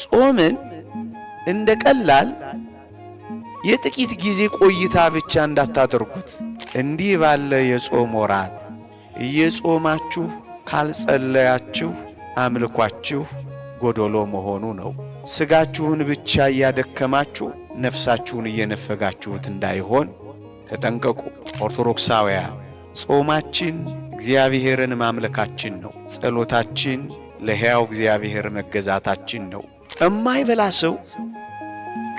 ጾምን እንደ ቀላል የጥቂት ጊዜ ቆይታ ብቻ እንዳታደርጉት። እንዲህ ባለ የጾም ወራት እየጾማችሁ ካልጸለያችሁ አምልኳችሁ ጎዶሎ መሆኑ ነው። ሥጋችሁን ብቻ እያደከማችሁ ነፍሳችሁን እየነፈጋችሁት እንዳይሆን ተጠንቀቁ። ኦርቶዶክሳውያን ጾማችን እግዚአብሔርን ማምለካችን ነው። ጸሎታችን ለሕያው እግዚአብሔር መገዛታችን ነው። እማይበላ ሰው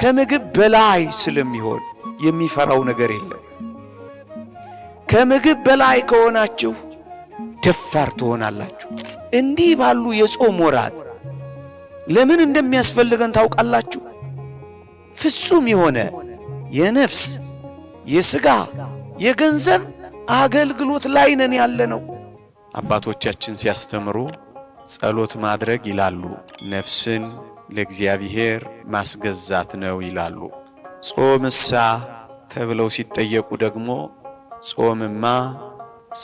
ከምግብ በላይ ስለሚሆን የሚፈራው ነገር የለም። ከምግብ በላይ ከሆናችሁ ደፋር ትሆናላችሁ። እንዲህ ባሉ የጾም ወራት ለምን እንደሚያስፈልገን ታውቃላችሁ? ፍጹም የሆነ የነፍስ የሥጋ የገንዘብ አገልግሎት ላይ ነን ያለነው። አባቶቻችን ሲያስተምሩ ጸሎት ማድረግ ይላሉ ነፍስን ለእግዚአብሔር ማስገዛት ነው ይላሉ። ጾምሳ ተብለው ሲጠየቁ ደግሞ ጾምማ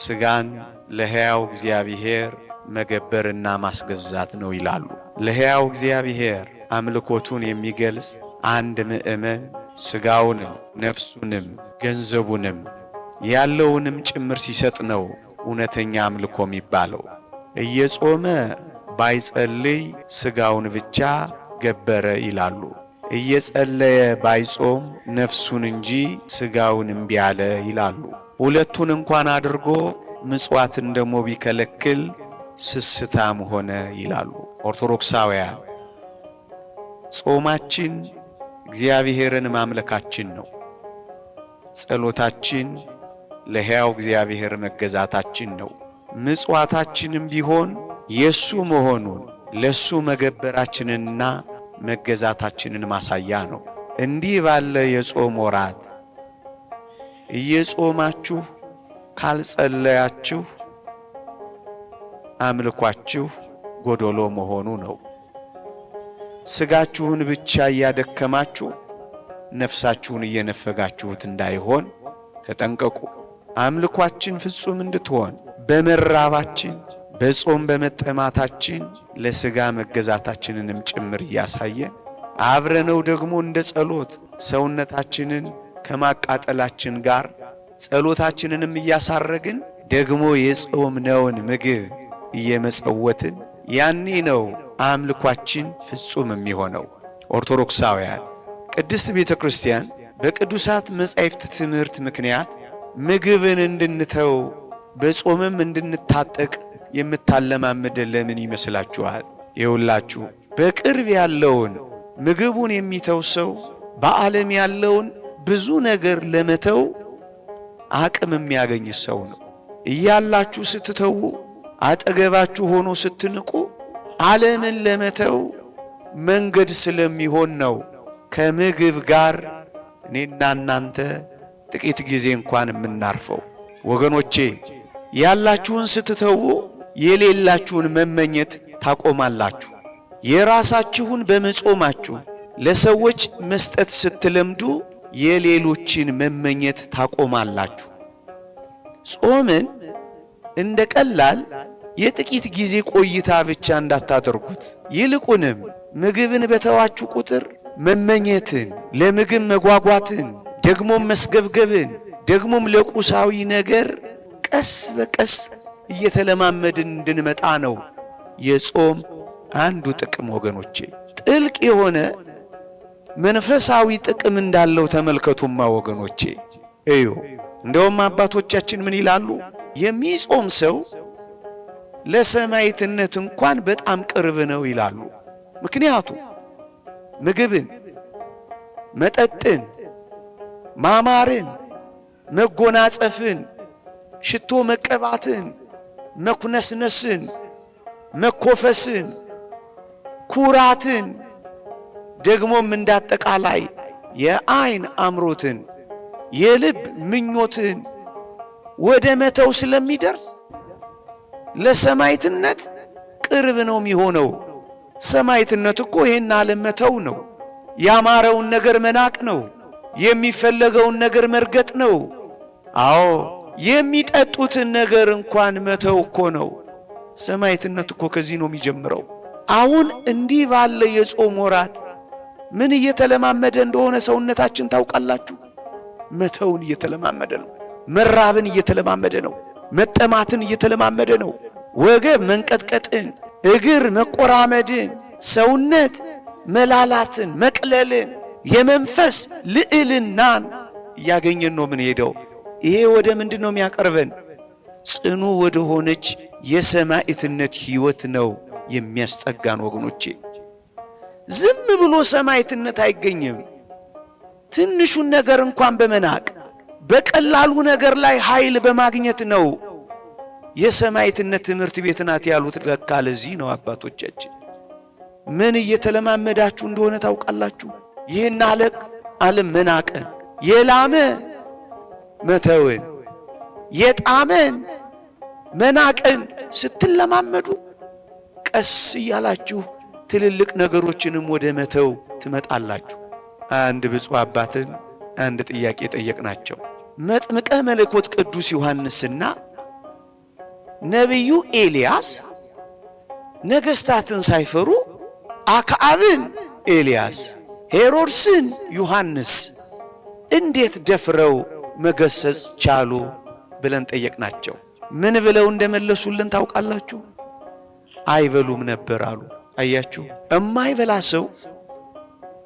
ሥጋን ለሕያው እግዚአብሔር መገበርና ማስገዛት ነው ይላሉ። ለሕያው እግዚአብሔር አምልኮቱን የሚገልጽ አንድ ምእመን ሥጋውንም ነፍሱንም ገንዘቡንም ያለውንም ጭምር ሲሰጥ ነው እውነተኛ አምልኮ የሚባለው። እየጾመ ባይጸልይ ሥጋውን ብቻ ገበረ ይላሉ። እየጸለየ ባይጾም ነፍሱን እንጂ ሥጋውን እምቢ አለ ይላሉ። ሁለቱን እንኳን አድርጎ ምጽዋትን ደሞ ቢከለክል ስስታም ሆነ ይላሉ። ኦርቶዶክሳውያን ጾማችን እግዚአብሔርን ማምለካችን ነው። ጸሎታችን ለሕያው እግዚአብሔር መገዛታችን ነው። ምጽዋታችንም ቢሆን የሱ መሆኑን ለሱ መገበራችንንና መገዛታችንን ማሳያ ነው። እንዲህ ባለ የጾም ወራት እየጾማችሁ ካልጸለያችሁ አምልኳችሁ ጎዶሎ መሆኑ ነው። ሥጋችሁን ብቻ እያደከማችሁ ነፍሳችሁን እየነፈጋችሁት እንዳይሆን ተጠንቀቁ። አምልኳችን ፍጹም እንድትሆን በመራባችን በጾም በመጠማታችን ለሥጋ መገዛታችንንም ጭምር እያሳየን አብረነው ደግሞ እንደ ጸሎት ሰውነታችንን ከማቃጠላችን ጋር ጸሎታችንንም እያሳረግን ደግሞ የጾምነውን ምግብ እየመጸወትን ያኔ ነው አምልኳችን ፍጹም የሚሆነው። ኦርቶዶክሳውያን ቅድስት ቤተ ክርስቲያን በቅዱሳት መጻሕፍት ትምህርት ምክንያት ምግብን እንድንተው በጾምም እንድንታጠቅ የምታለማምድ ለምን ይመስላችኋል? ይውላችሁ በቅርብ ያለውን ምግቡን የሚተው ሰው በዓለም ያለውን ብዙ ነገር ለመተው አቅም የሚያገኝ ሰው ነው። እያላችሁ ስትተው አጠገባችሁ ሆኖ ስትንቁ ዓለምን ለመተው መንገድ ስለሚሆን ነው ከምግብ ጋር እኔና እናንተ ጥቂት ጊዜ እንኳን የምናርፈው። ወገኖቼ ያላችሁን ስትተው የሌላችሁን መመኘት ታቆማላችሁ። የራሳችሁን በመጾማችሁ ለሰዎች መስጠት ስትለምዱ የሌሎችን መመኘት ታቆማላችሁ። ጾምን እንደ ቀላል የጥቂት ጊዜ ቆይታ ብቻ እንዳታደርጉት። ይልቁንም ምግብን በተዋችሁ ቁጥር መመኘትን፣ ለምግብ መጓጓትን፣ ደግሞም መስገብገብን፣ ደግሞም ለቁሳዊ ነገር ቀስ በቀስ እየተለማመድን እንድንመጣ ነው የጾም አንዱ ጥቅም። ወገኖቼ ጥልቅ የሆነ መንፈሳዊ ጥቅም እንዳለው ተመልከቱማ ወገኖቼ። እዩ እንደውም አባቶቻችን ምን ይላሉ? የሚጾም ሰው ለሰማዕትነት እንኳን በጣም ቅርብ ነው ይላሉ። ምክንያቱም ምግብን፣ መጠጥን፣ ማማርን፣ መጎናጸፍን፣ ሽቶ መቀባትን፣ መኩነስነስን፣ መኮፈስን፣ ኩራትን ደግሞም እንዳጠቃላይ የአይን አምሮትን የልብ ምኞትን ወደ መተው ስለሚደርስ ለሰማዕትነት ቅርብ ነው የሚሆነው። ሰማዕትነት እኮ ይሄን ዓለም መተው ነው። ያማረውን ነገር መናቅ ነው። የሚፈለገውን ነገር መርገጥ ነው። አዎ የሚጠጡትን ነገር እንኳን መተው እኮ ነው። ሰማዕትነት እኮ ከዚህ ነው የሚጀምረው። አሁን እንዲህ ባለ የጾም ወራት ምን እየተለማመደ እንደሆነ ሰውነታችን ታውቃላችሁ? መተውን እየተለማመደ ነው። መራብን እየተለማመደ ነው። መጠማትን እየተለማመደ ነው። ወገብ መንቀጥቀጥን፣ እግር መቆራመድን፣ ሰውነት መላላትን፣ መቅለልን፣ የመንፈስ ልዕልናን እያገኘን ነው ምን ሄደው። ይሄ ወደ ምንድን ነው የሚያቀርበን? ጽኑ ወደ ሆነች የሰማዕትነት ሕይወት ነው የሚያስጠጋን ወገኖቼ። ዝም ብሎ ሰማዕትነት አይገኝም። ትንሹን ነገር እንኳን በመናቅ በቀላሉ ነገር ላይ ኃይል በማግኘት ነው የሰማዕትነት ትምህርት ቤት ናት ያሉት። ለካ ለዚህ ነው አባቶቻችን። ምን እየተለማመዳችሁ እንደሆነ ታውቃላችሁ? ይህን ዓለም መናቅን፣ የላመ መተውን፣ የጣመን መናቅን ስትለማመዱ ቀስ እያላችሁ ትልልቅ ነገሮችንም ወደ መተው ትመጣላችሁ። አንድ ብፁዕ አባትን አንድ ጥያቄ ጠየቅናቸው። መጥምቀ መለኮት ቅዱስ ዮሐንስና ነቢዩ ኤልያስ ነገሥታትን ሳይፈሩ አክዓብን ኤልያስ፣ ሄሮድስን ዮሐንስ እንዴት ደፍረው መገሰጽ ቻሉ ብለን ጠየቅናቸው። ምን ብለው እንደመለሱልን ታውቃላችሁ? አይበሉም ነበር አሉ። አያችሁ፣ እማይበላ ሰው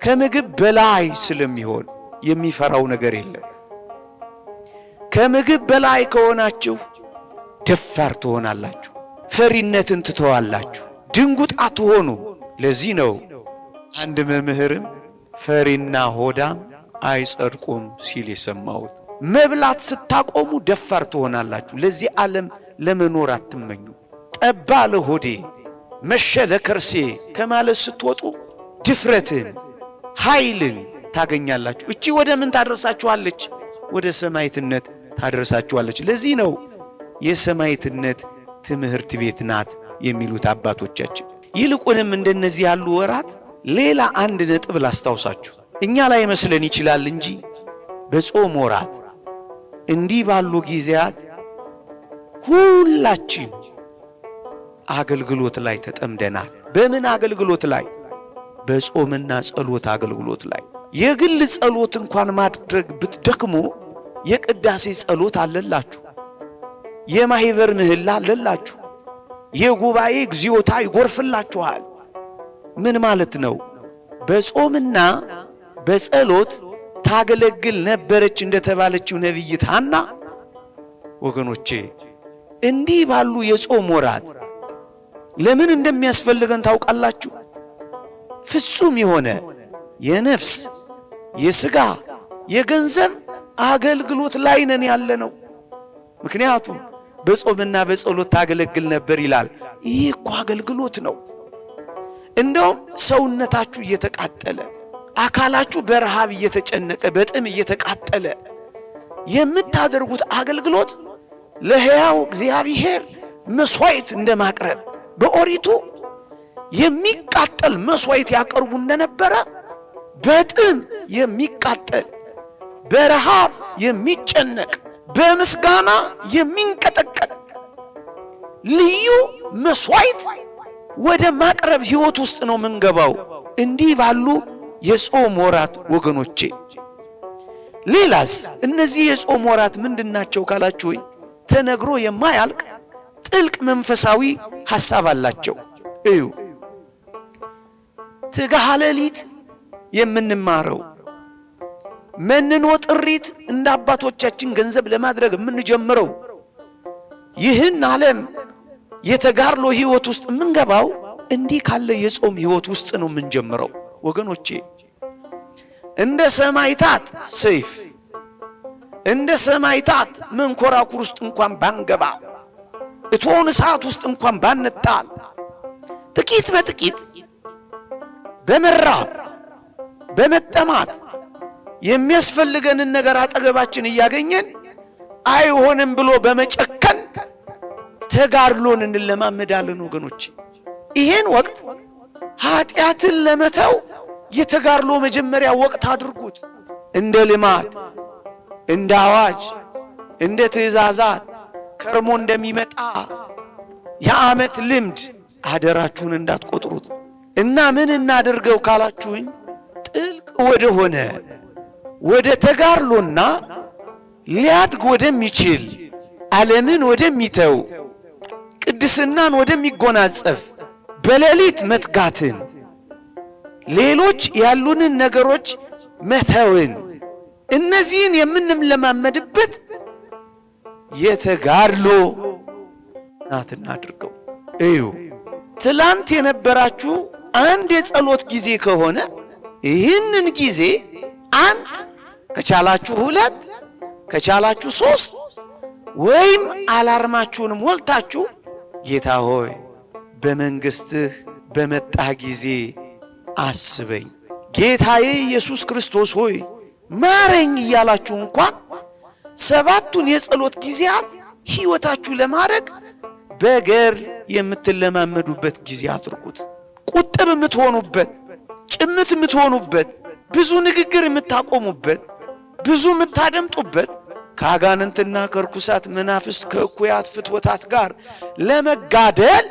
ከምግብ በላይ ስለሚሆን የሚፈራው ነገር የለም። ከምግብ በላይ ከሆናችሁ ደፋር ትሆናላችሁ፣ ፈሪነትን ትተዋላችሁ፣ ድንጉጥ አትሆኑ። ለዚህ ነው አንድ መምህርም ፈሪና ሆዳም አይጸድቁም ሲል የሰማሁት። መብላት ስታቆሙ ደፋር ትሆናላችሁ። ለዚህ ዓለም ለመኖር አትመኙ። ጠባ ለሆዴ መሸ ለከርሴ ከማለት ስትወጡ ድፍረትን፣ ኃይልን ታገኛላችሁ። እቺ ወደ ምን ታደርሳችኋለች? ወደ ሰማዕትነት ታደርሳችኋለች። ለዚህ ነው የሰማዕትነት ትምህርት ቤት ናት የሚሉት አባቶቻችን። ይልቁንም እንደነዚህ ያሉ ወራት ሌላ አንድ ነጥብ ላስታውሳችሁ። እኛ ላይ መስለን ይችላል እንጂ በጾም ወራት እንዲህ ባሉ ጊዜያት ሁላችን አገልግሎት ላይ ተጠምደናል። በምን አገልግሎት ላይ? በጾምና ጸሎት አገልግሎት ላይ። የግል ጸሎት እንኳን ማድረግ ብትደክሙ የቅዳሴ ጸሎት አለላችሁ፣ የማህበር ምህላ አለላችሁ፣ የጉባኤ እግዚኦታ ይጎርፍላችኋል። ምን ማለት ነው? በጾምና በጸሎት ታገለግል ነበረች እንደተባለችው ነቢይት ሐና። ወገኖቼ እንዲህ ባሉ የጾም ወራት ለምን እንደሚያስፈልገን ታውቃላችሁ? ፍጹም የሆነ የነፍስ የሥጋ የገንዘብ አገልግሎት ላይ ነን ያለነው። ምክንያቱም በጾምና በጸሎት ታገለግል ነበር ይላል። ይህ እኮ አገልግሎት ነው። እንደውም ሰውነታችሁ እየተቃጠለ፣ አካላችሁ በረሃብ እየተጨነቀ፣ በጥም እየተቃጠለ የምታደርጉት አገልግሎት ለሕያው እግዚአብሔር መስዋዕት እንደማቅረብ። በኦሪቱ የሚቃጠል መስዋዕት ያቀርቡ እንደነበረ በጥም የሚቃጠል በረሃብ የሚጨነቅ በምስጋና የሚንቀጠቀጥ ልዩ መስዋዕት ወደ ማቅረብ ሕይወት ውስጥ ነው ምንገባው እንዲህ ባሉ የጾም ወራት ወገኖቼ። ሌላስ እነዚህ የጾም ወራት ምንድናቸው ካላችሁኝ ተነግሮ የማያልቅ ጥልቅ መንፈሳዊ ሐሳብ አላቸው። እዩ፣ ትጋሃ ሌሊት የምንማረው መንኖ ጥሪት እንደ አባቶቻችን ገንዘብ ለማድረግ የምንጀምረው ይህን ዓለም የተጋርሎ ሕይወት ውስጥ የምንገባው እንዲህ ካለ የጾም ሕይወት ውስጥ ነው የምንጀምረው ወገኖቼ። እንደ ሰማዕታት ሰይፍ እንደ ሰማዕታት መንኮራኩር ውስጥ እንኳን ባንገባ፣ እቶን እሳት ውስጥ እንኳን ባንጣል፣ ጥቂት በጥቂት በመራብ በመጠማት የሚያስፈልገንን ነገር አጠገባችን እያገኘን አይሆንም ብሎ በመጨከን ተጋድሎን እንለማመዳለን ወገኖች። ይሄን ወቅት ኃጢአትን ለመተው የተጋድሎ መጀመሪያ ወቅት አድርጉት። እንደ ልማድ፣ እንደ አዋጅ፣ እንደ ትእዛዛት ከርሞ እንደሚመጣ የዓመት ልምድ አደራችሁን እንዳትቆጥሩት። እና ምን እናደርገው ካላችሁኝ ጥልቅ ወደ ሆነ ወደ ተጋድሎና ሊያድግ ወደሚችል ዓለምን ወደሚተው ቅድስናን ወደሚጎናጸፍ በሌሊት መትጋትን ሌሎች ያሉንን ነገሮች መተውን እነዚህን የምንለማመድበት የተጋድሎ ናት እናድርገው። እዩ ትላንት የነበራችሁ አንድ የጸሎት ጊዜ ከሆነ ይህንን ጊዜ አንድ ከቻላችሁ ሁለት ከቻላችሁ ሶስት ወይም አላርማችሁን ሞልታችሁ ጌታ ሆይ በመንግስትህ በመጣህ ጊዜ አስበኝ፣ ጌታዬ ኢየሱስ ክርስቶስ ሆይ ማረኝ እያላችሁ እንኳን ሰባቱን የጸሎት ጊዜያት ሕይወታችሁ ለማድረግ በገር የምትለማመዱበት ጊዜ አድርጉት። ቁጥብ የምትሆኑበት፣ ጭምት የምትሆኑበት፣ ብዙ ንግግር የምታቆሙበት፣ ብዙ የምታደምጡበት፣ ከአጋንንትና ከርኩሳት መናፍስት ከእኩያት ፍትወታት ጋር ለመጋደል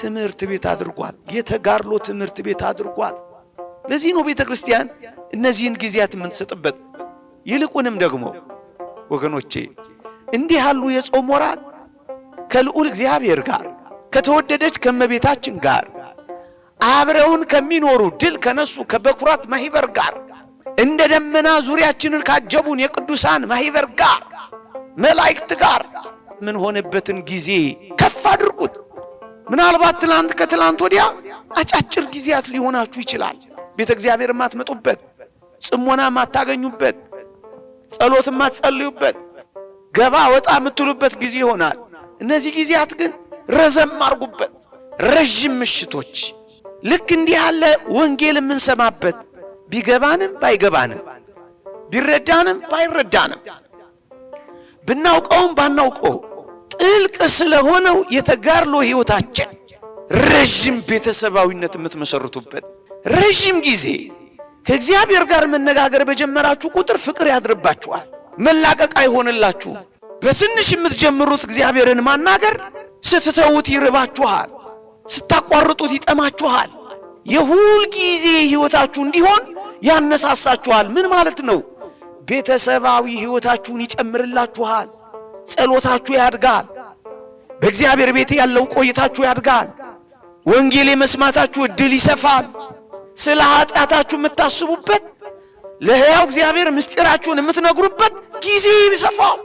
ትምህርት ቤት አድርጓት። የተጋድሎ ትምህርት ቤት አድርጓት። ለዚህ ነው ቤተ ክርስቲያን እነዚህን ጊዜያት የምትሰጥበት። ይልቁንም ደግሞ ወገኖቼ እንዲህ ያሉ የጾም ወራት ከልዑል እግዚአብሔር ጋር ከተወደደች ከመቤታችን ጋር አብረውን ከሚኖሩ ድል ከነሱ ከበኩራት ማህበር ጋር እንደ ደመና ዙሪያችንን ካጀቡን የቅዱሳን ማህበር ጋር መላእክት ጋር ምን ሆነበትን ጊዜ ከፍ አድርጉት። ምናልባት ትላንት ከትላንት ወዲያ አጫጭር ጊዜያት ሊሆናችሁ ይችላል። ቤተ እግዚአብሔር ማትመጡበት፣ ጽሞና ማታገኙበት፣ ጸሎት ማትጸልዩበት፣ ገባ ወጣ የምትሉበት ጊዜ ይሆናል። እነዚህ ጊዜያት ግን ረዘም አርጉበት። ረጅም ምሽቶች ልክ እንዲህ ያለ ወንጌል የምንሰማበት ቢገባንም ባይገባንም ቢረዳንም ባይረዳንም ብናውቀውም ባናውቀው ጥልቅ ስለሆነው የተጋድሎ ሕይወታችን ረጅም ቤተሰባዊነት የምትመሰርቱበት ረጅም ጊዜ ከእግዚአብሔር ጋር መነጋገር በጀመራችሁ ቁጥር ፍቅር ያድርባችኋል። መላቀቅ አይሆንላችሁ። በትንሽ የምትጀምሩት እግዚአብሔርን ማናገር ስትተውት ይርባችኋል፣ ስታቋርጡት ይጠማችኋል። የሁል ጊዜ ሕይወታችሁ እንዲሆን ያነሳሳችኋል። ምን ማለት ነው? ቤተሰባዊ ሕይወታችሁን ይጨምርላችኋል። ጸሎታችሁ ያድጋል። በእግዚአብሔር ቤት ያለው ቆይታችሁ ያድጋል። ወንጌል የመስማታችሁ እድል ይሰፋል። ስለ ኃጢአታችሁ የምታስቡበት ለሕያው እግዚአብሔር ምስጢራችሁን የምትነግሩበት ጊዜ ይሰፋል።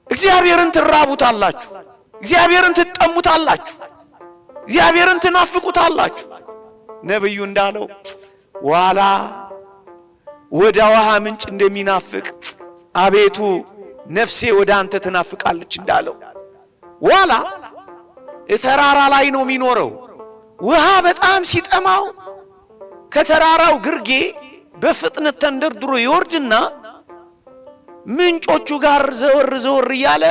እግዚአብሔርን ትራቡታላችሁ፣ እግዚአብሔርን ትጠሙታላችሁ፣ እግዚአብሔርን ትናፍቁታላችሁ። ነብዩ እንዳለው ዋላ ወደ ውሃ ምንጭ እንደሚናፍቅ አቤቱ ነፍሴ ወደ አንተ ትናፍቃለች እንዳለው ዋላ ተራራ ላይ ነው የሚኖረው። ውሃ በጣም ሲጠማው ከተራራው ግርጌ በፍጥነት ተንደርድሮ ይወርድና ምንጮቹ ጋር ዘወር ዘወር እያለ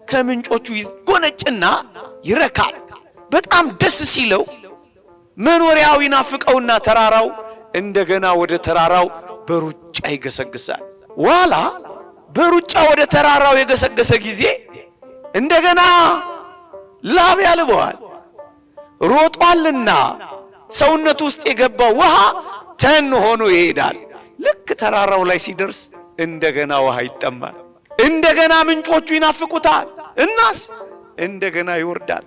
ከምንጮቹ ይጎነጭና ይረካል። በጣም ደስ ሲለው መኖሪያው ይናፍቀውና ተራራው እንደገና ወደ ተራራው በሩጫ ይገሰግሳል። ዋላ በሩጫ ወደ ተራራው የገሰገሰ ጊዜ እንደገና ላብ ያልበዋል። ሮጧልና ሰውነቱ ውስጥ የገባው ውሃ ተን ሆኖ ይሄዳል። ልክ ተራራው ላይ ሲደርስ እንደገና ውሃ ይጠማል። እንደገና ምንጮቹ ይናፍቁታል። እናስ እንደገና ይወርዳል፣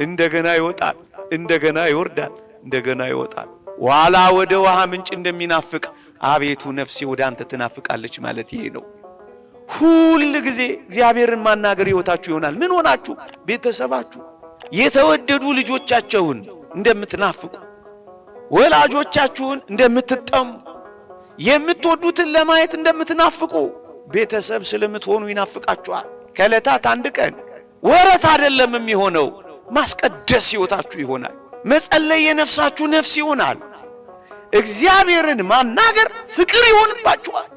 እንደገና ይወጣል፣ እንደገና ይወርዳል፣ እንደገና ይወጣል። ዋላ ወደ ውሃ ምንጭ እንደሚናፍቅ አቤቱ ነፍሴ ወደ አንተ ትናፍቃለች ማለት ይሄ ነው። ሁል ጊዜ እግዚአብሔርን ማናገር ሕይወታችሁ ይሆናል። ምን ሆናችሁ? ቤተሰባችሁ የተወደዱ ልጆቻችሁን እንደምትናፍቁ፣ ወላጆቻችሁን እንደምትጠሙ፣ የምትወዱትን ለማየት እንደምትናፍቁ ቤተሰብ ስለምትሆኑ ይናፍቃችኋል። ከዕለታት አንድ ቀን ወረት አይደለም የሚሆነው፣ ማስቀደስ ሕይወታችሁ ይሆናል። መጸለይ የነፍሳችሁ ነፍስ ይሆናል። እግዚአብሔርን ማናገር ፍቅር ይሆንባችኋል።